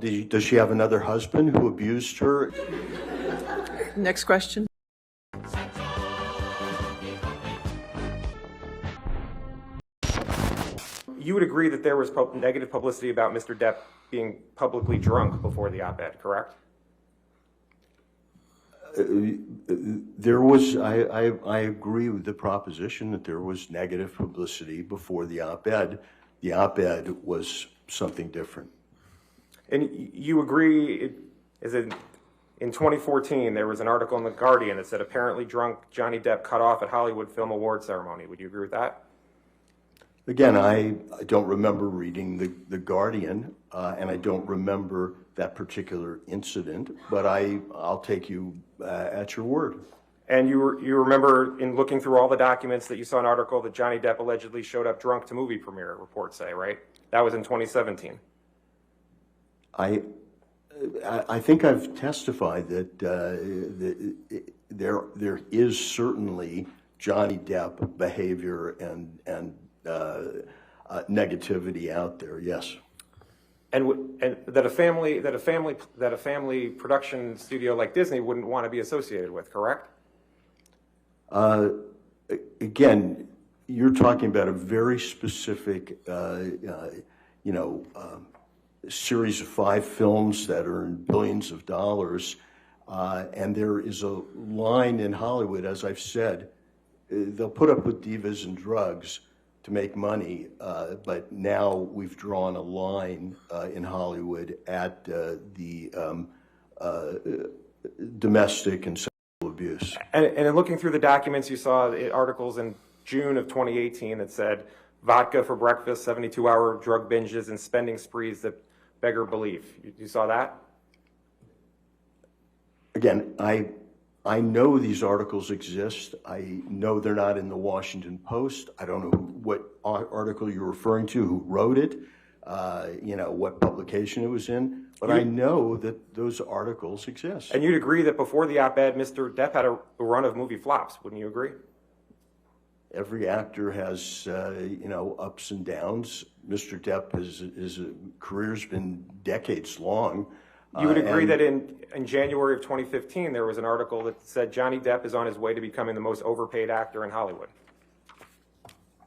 Does she have another husband who abused her? Next question. You would agree that there was negative publicity about Mr. Depp being publicly drunk before the op-ed, correct? There was, I agree with the proposition that there was negative publicity before the op-ed. The op-ed was something different. And you agree, in 2014, there was an article in The Guardian that said apparently drunk Johnny Depp cut off at Hollywood Film Awards ceremony. Would you agree with that? Again, I don't remember reading The Guardian, and I don't remember that particular incident, but I'll take you at your word. And you remember, in looking through all the documents, that you saw an article that Johnny Depp allegedly showed up drunk to movie premiere, reports say, right? That was in 2017. I think I've testified that there is certainly Johnny Depp behavior and negativity out there. Yes. And that a family production studio like Disney wouldn't want to be associated with, correct? Again, you're talking about a very specific, series of 5 films that earn billions of dollars, and there is a line in Hollywood, as I've said, they'll put up with divas and drugs to make money, but now we've drawn a line in Hollywood at the domestic and sexual abuse. And in looking through the documents, you saw articles in June of 2018 that said vodka for breakfast, 72-hour drug binges, and spending sprees that beggar belief. You saw that? Again, I know these articles exist. I know they're not in the Washington Post. I don't know what article you're referring to, who wrote it, what publication it was in, but I know that those articles exist. And you'd agree that before the op-ed, Mr. Depp had a run of movie flops, wouldn't you agree? Every actor has, ups and downs. Mr. Depp, his career's been decades long. You would agree that in January of 2015, there was an article that said Johnny Depp is on his way to becoming the most overpaid actor in Hollywood.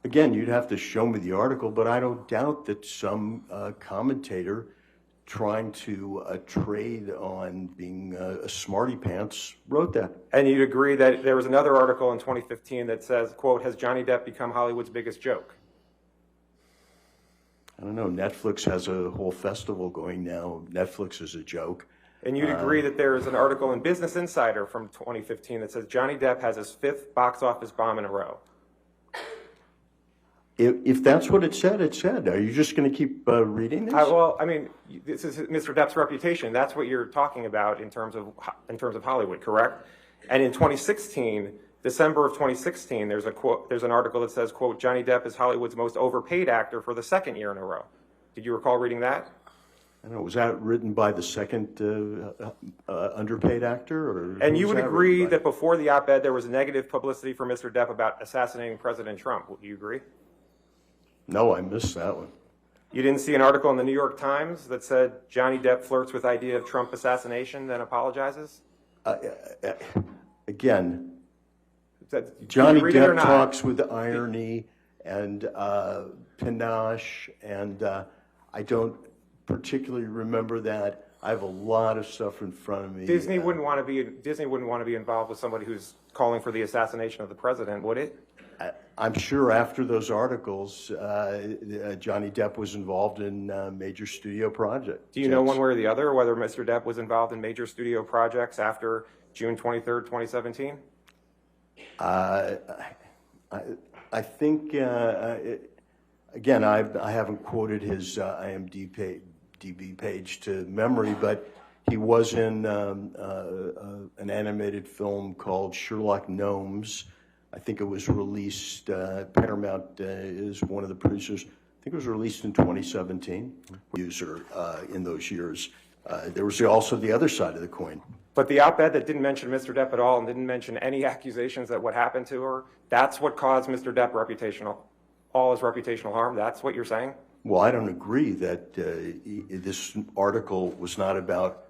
Again, you'd have to show me the article, but I don't doubt that some commentator trying to trade on being a smarty pants wrote that. And you'd agree that there was another article in 2015 that says, quote, has Johnny Depp become Hollywood's biggest joke? I don't know. Netflix has a whole festival going now. Netflix is a joke. And you'd agree that there is an article in Business Insider from 2015 that says Johnny Depp has his 5th box office bomb in a row. If that's what it said, it said. Are you just going to keep reading this? This is Mr. Depp's reputation. That's what you're talking about in terms of Hollywood, correct? And in 2016, December of 2016, there's an article that says, quote, Johnny Depp is Hollywood's most overpaid actor for the 2nd year in a row. Did you recall reading that? I don't know. Was that written by the second underpaid actor? Or and you would agree that before the op-ed, there was negative publicity for Mr. Depp about assassinating President Trump. Would you agree? No, I missed that one. You didn't see an article in the New York Times that said Johnny Depp flirts with idea of Trump assassination, then apologizes? Again, Johnny Depp talks with irony and panache, and I don't particularly remember that. I have a lot of stuff in front of me. Disney wouldn't want to be involved with somebody who's calling for the assassination of the president, would it? I'm sure after those articles, Johnny Depp was involved in major studio projects. Do you know one way or the other whether Mr. Depp was involved in major studio projects after June 23rd, 2017? I think, again, I haven't quoted his IMDb page to memory, but he was in an animated film called Sherlock Gnomes. I think it was released, Paramount is one of the producers. I think it was released in 2017. User in those years. There was also the other side of the coin. But the op-ed that didn't mention Mr. Depp at all and didn't mention any accusations that what happened to her, that's what caused Mr. Depp all his reputational harm? That's what you're saying? Well, I don't agree that this article was not about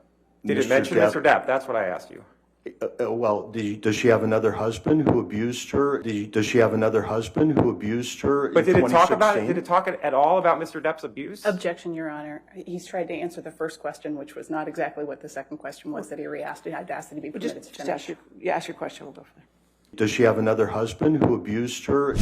Did it Mr. mention Depp. Mr. Depp? That's what I asked you. Well, does she have another husband who abused her? Does she have another husband who abused her But in did it talk about 2016? it? Did it talk at all about Mr. Depp's abuse? Objection, Your Honor. He's tried to answer the first question, which was not exactly what the second question was that he re-asked. I'd asked that he be permitted to Just finish. ask your question. We'll go from there. Does she have another husband who abused her?